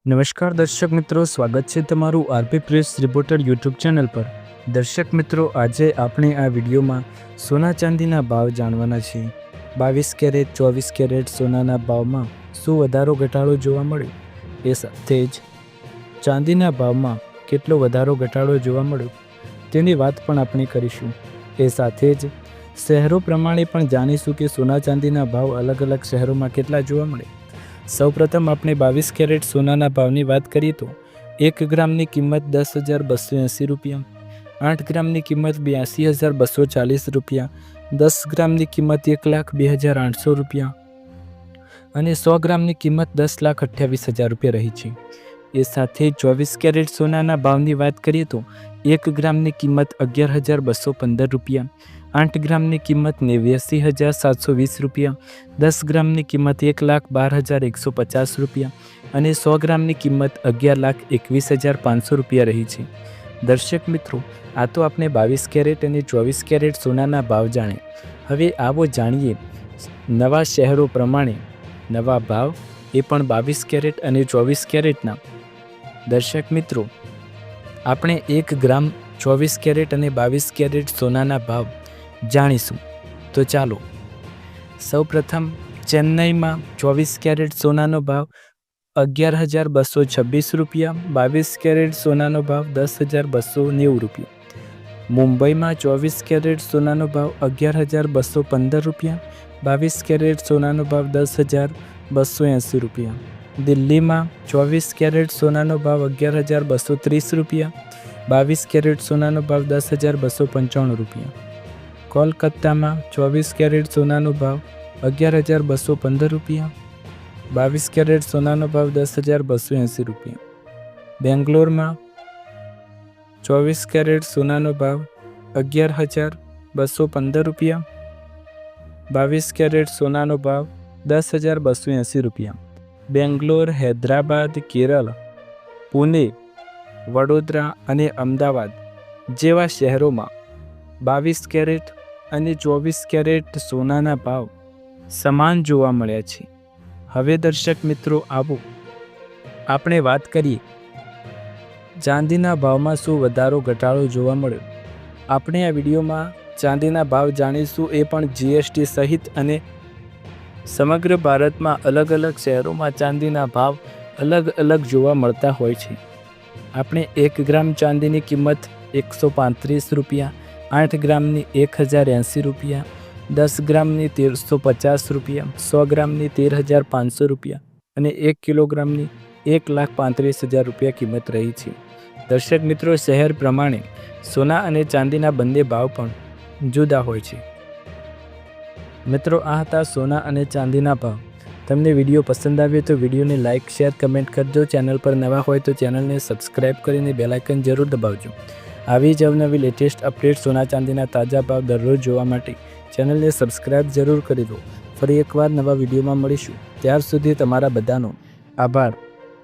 નમસ્કાર દર્શક મિત્રો, સ્વાગત છે તમારું RP press reporter YouTube channel પર। દર્શક મિત્રો, આજે આપણે આ વિડીયોમાં સોના ચાંદીના ભાવ જાણવાના છીએ। 22 કેરેટ 24 કેરેટ સોનાના ભાવમાં શું વધારો ઘટાડો જોવા મળ્યો, એ સાથે જ ચાંદીના ભાવમાં કેટલો વધારો ઘટાડો જોવા મળ્યો તેની વાત પણ આપણે કરીશું। એ સાથે જ શહેરો પ્રમાણે પણ જાણીશું કે સોના ચાંદીના ભાવ અલગ અલગ શહેરોમાં કેટલા જોવા મળે। સૌપ્રથમ આપણે 22 કેરેટ સોનાના ભાવની વાત કરીએ તો 1 ગ્રામની કિંમત 10,280 રૂપિયા, 8 ગ્રામની કિંમત 82,240 રૂપિયા, 10 ગ્રામની કિંમત 1,02,800 રૂપિયા અને 100 ગ્રામની કિંમત 10,28,000 રૂપિયા રહી છે। એ સાથે 24 કેરેટ સોનાના ભાવની વાત કરીએ તો 1 ગ્રામની કિંમત 11,215 રૂપિયા, 8 ગ્રામની કિંમત 89,720 રૂપિયા, 10 ગ્રામની કિંમત 1,12,150 રૂપિયા અને 100 ગ્રામની કિંમત 11,21,500 રૂપિયા રહી છે। દર્શક મિત્રો, આ તો આપણે 22 કેરેટ અને 24 કેરેટ સોનાના ભાવ જાણ્યા। હવે આવો જાણીએ નવા શહેરો પ્રમાણે નવા ભાવ, એ પણ 22 કેરેટ અને 24 કેરેટના। દર્શક મિત્રો, આપણે 1 ગ્રામ 24 કેરેટ અને 22 કેરેટ સોનાના ભાવ જાણીશું। તો ચાલો, સૌપ્રથમ ચેન્નઈમાં 24 કેરેટ સોનાનો ભાવ 11,226 રૂપિયા, 22 કેરેટ સોનાનો ભાવ 10,290 રૂપિયા। મુંબઈમાં 24 કેરેટ સોનાનો ભાવ 11,215 રૂપિયા, 22 કેરેટ સોનાનો ભાવ 10,280 રૂપિયા। દિલ્હીમાં 24 કેરેટ સોનાનો ભાવ 11,230 રૂપિયા, 22 કેરેટ સોનાનો ભાવ 10,295 રૂપિયા। કોલકાતામાં 24 કેરેટ સોનાનો ભાવ 11,215 રૂપિયા, 22 કેરેટ સોનાનો ભાવ 10,280 રૂપિયા। બેંગ્લોરમાં 24 કેરેટ સોનાનો ભાવ 11,215 રૂપિયા, 22 કેરેટ સોનાનો ભાવ 10,280 રૂપિયા। બેંગ્લોર, હૈદરાબાદ, કેરળ, પુણે, વડોદરા અને અમદાવાદ જેવા શહેરોમાં 22 કેરેટ અને 24 કેરેટ સોનાના ભાવ સમાન જોવા મળ્યા છે। હવે દર્શક મિત્રો, આવો આપણે વાત કરીએ ચાંદીના ભાવમાં શું વધારો ઘટાડો જોવા મળ્યો। આપણે આ વિડીયોમાં ચાંદીના ભાવ જાણીશું, એ પણ જીએસટી સહિત, અને સમગ્ર ભારતમાં અલગ અલગ શહેરોમાં ચાંદીના ભાવ અલગ અલગ જોવા મળતા હોય છે। આપણે 1 ગ્રામ ચાંદીની કિંમત 135 રૂપિયા, 8 ગ્રામની 1,080 રૂપિયા, 10 ગ્રામની 1,350 રૂપિયા, 100 ગ્રામની 13,500 રૂપિયા અને 1 કિલોગ્રામની 1,35,000 રૂપિયા કિંમત રહી છે। દર્શક મિત્રો, શહેર પ્રમાણે સોના અને ચાંદીના બંને ભાવ પણ જુદા હોય છે। મિત્રો, આ હતા સોના અને ચાંદીના ભાવ। તમને વિડીયો પસંદ આવ્યો તો વિડીયોને લાઇક, શેર, કમેન્ટ કરજો। ચેનલ પર નવા હોય તો ચેનલને સબસ્ક્રાઈબ કરીને બેલ આઇકન જરૂર દબાવજો। આવી જ અવનવી લેટેસ્ટ અપડેટ સોના ચાંદીના તાજા ભાવ દરરોજ જોવા માટે ચેનલને સબસ્ક્રાઈબ જરૂર કરી દો। ફરી એકવાર નવા વિડીયોમાં મળીશું, ત્યાર સુધી તમારા બધાનો આભાર।